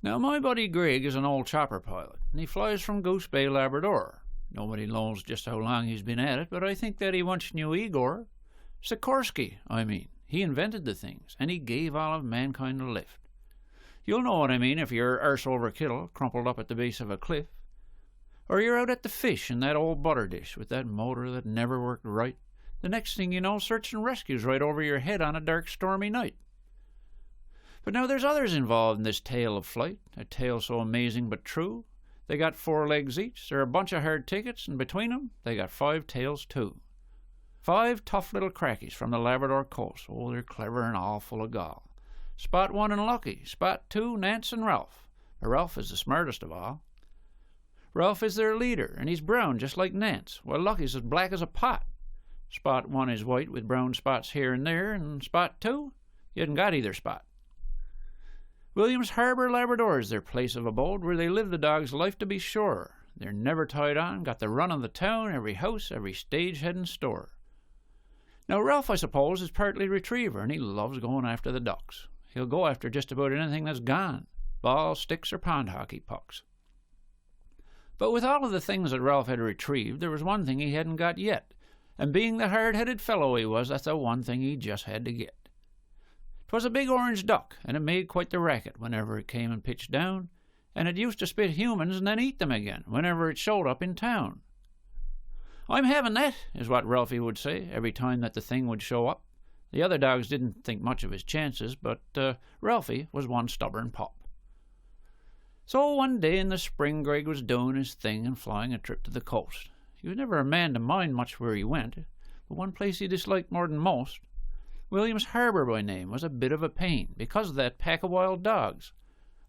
Now, my buddy Greg is an old chopper pilot, and he flies from Goose Bay, Labrador. Nobody knows just how long he's been at it, but I think that he once knew Igor. Sikorsky, I mean. He invented the things, and he gave all of mankind a lift. You'll know what I mean if you're arse over kittle, crumpled up at the base of a cliff. Or you're out at the fish in that old butter dish with that motor that never worked right. The next thing you know, search and rescue's right over your head on a dark, stormy night. But now there's others involved in this tale of flight, a tale so amazing but true. They got 4 legs each, they're a bunch of hard tickets, and between them, they got 5 tails too. 5 tough little crackies from the Labrador coast. Oh, they're clever and all full of gall. Spot 1 and Lucky, Spot 2, Nance and Ralph. But Ralph is the smartest of all. Ralph is their leader, and he's brown just like Nance, while Lucky's as black as a pot. Spot 1 is white with brown spots here and there, and Spot 2, you hadn't got either spot. Williams Harbour, Labrador is their place of abode, where they live the dog's life to be sure. They're never tied on, got the run of the town, every house, every stagehead and store. Now Ralph, I suppose, is partly retriever, and he loves going after the ducks. He'll go after just about anything that's gone, balls, sticks, or pond hockey pucks. But with all of the things that Ralph had retrieved, there was one thing he hadn't got yet, and being the hard-headed fellow he was, that's the one thing he just had to get. 'Twas a big orange duck, and it made quite the racket whenever it came and pitched down, and it used to spit humans and then eat them again whenever it showed up in town. "I'm having that," is what Ralphie would say every time that the thing would show up. The other dogs didn't think much of his chances, but Ralphie was one stubborn pup. So one day in the spring, Greg was doing his thing and flying a trip to the coast. He was never a man to mind much where he went, but one place he disliked more than most, Williams Harbour by name, was a bit of a pain because of that pack of wild dogs.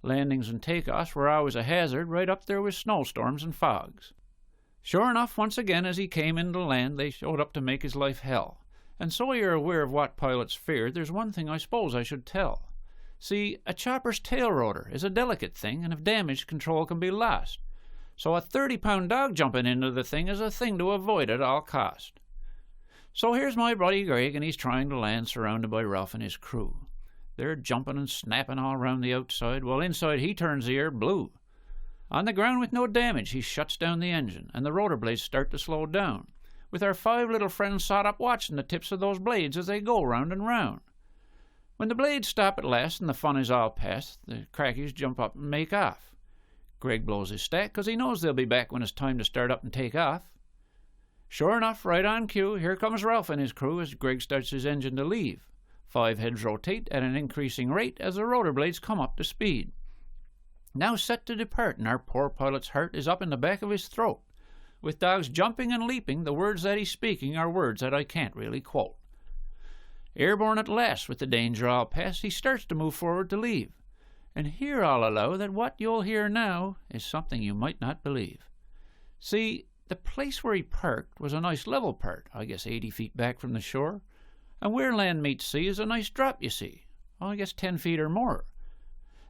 Landings and takeoffs were always a hazard right up there with snowstorms and fogs. Sure enough, once again as he came into land, they showed up to make his life hell. And so you're aware of what pilots feared, there's one thing I suppose I should tell. See, a chopper's tail rotor is a delicate thing, and if damaged, control can be lost. So a 30-pound dog jumping into the thing is a thing to avoid at all cost. So here's my buddy Greg, and he's trying to land surrounded by Ralph and his crew. They're jumping and snapping all around the outside, while inside he turns the air blue. On the ground with no damage, he shuts down the engine, and the rotor blades start to slow down, with our 5 little friends sat up watching the tips of those blades as they go round and round. When the blades stop at last and the fun is all past, the crackies jump up and make off. Greg blows his stack, 'cause he knows they'll be back when it's time to start up and take off. Sure enough, right on cue, here comes Ralph and his crew as Greg starts his engine to leave. 5 heads rotate at an increasing rate as the rotor blades come up to speed. Now set to depart, and our poor pilot's heart is up in the back of his throat. With dogs jumping and leaping, the words that he's speaking are words that I can't really quote. Airborne at last, with the danger all past, he starts to move forward to leave. And here I'll allow that what you'll hear now is something you might not believe. See, the place where he parked was a nice level part, I guess 80 feet back from the shore, and where land meets sea is a nice drop, you see, I guess 10 feet or more.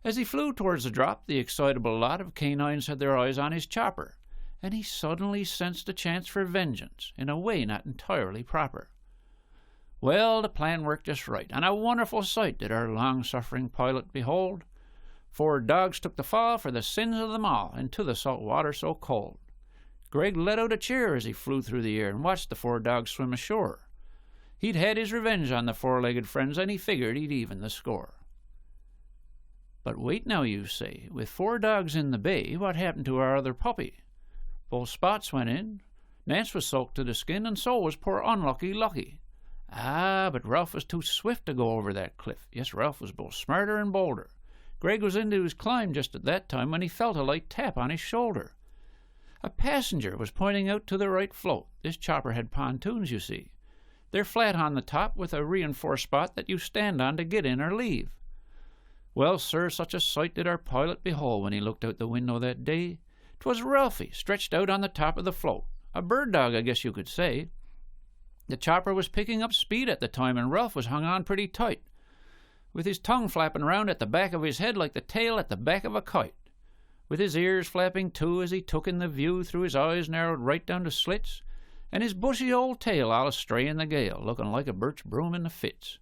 As he flew towards the drop, the excitable lot of canines had their eyes on his chopper, and he suddenly sensed a chance for vengeance, in a way not entirely proper. Well, the plan worked just right, and a wonderful sight did our long-suffering pilot behold. 4 dogs took the fall for the sins of them all into the salt water so cold. Greg let out a cheer as he flew through the air and watched the 4 dogs swim ashore. He'd had his revenge on the 4-legged friends, and he figured he'd even the score. But wait now, you say, with 4 dogs in the bay, what happened to our other puppy? Both Spots went in, Nance was soaked to the skin, and so was poor unlucky Lucky. Ah, but Ralph was too swift to go over that cliff. Yes, Ralph was both smarter and bolder. Greg was into his climb just at that time when he felt a light tap on his shoulder. A passenger was pointing out to the right float. This chopper had pontoons, you see. They're flat on the top with a reinforced spot that you stand on to get in or leave. Well, sir, such a sight did our pilot behold when he looked out the window that day. 'Twas Ralphie, stretched out on the top of the float. A bird dog, I guess you could say. The chopper was picking up speed at the time, and Ralph was hung on pretty tight, with his tongue flapping round at the back of his head like the tail at the back of a kite, with his ears flapping too as he took in the view through his eyes narrowed right down to slits, and his bushy old tail all astray in the gale, looking like a birch broom in the fits.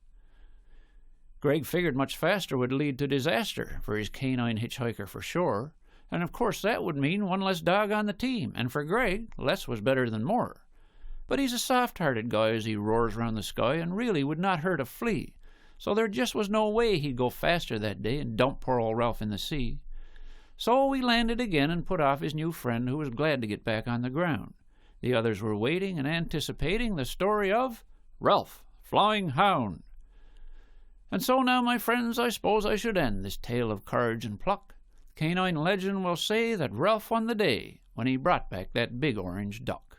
Greg figured much faster would lead to disaster for his canine hitchhiker for sure, and of course that would mean one less dog on the team, and for Greg, less was better than more. But he's a soft-hearted guy as he roars round the sky and really would not hurt a flea, so there just was no way he'd go faster that day and dump poor old Ralph in the sea. So we landed again and put off his new friend, who was glad to get back on the ground. The others were waiting and anticipating the story of Ralph, Flying Hound. And so now, my friends, I suppose I should end this tale of courage and pluck. Canine legend will say that Ralph won the day when he brought back that big orange duck.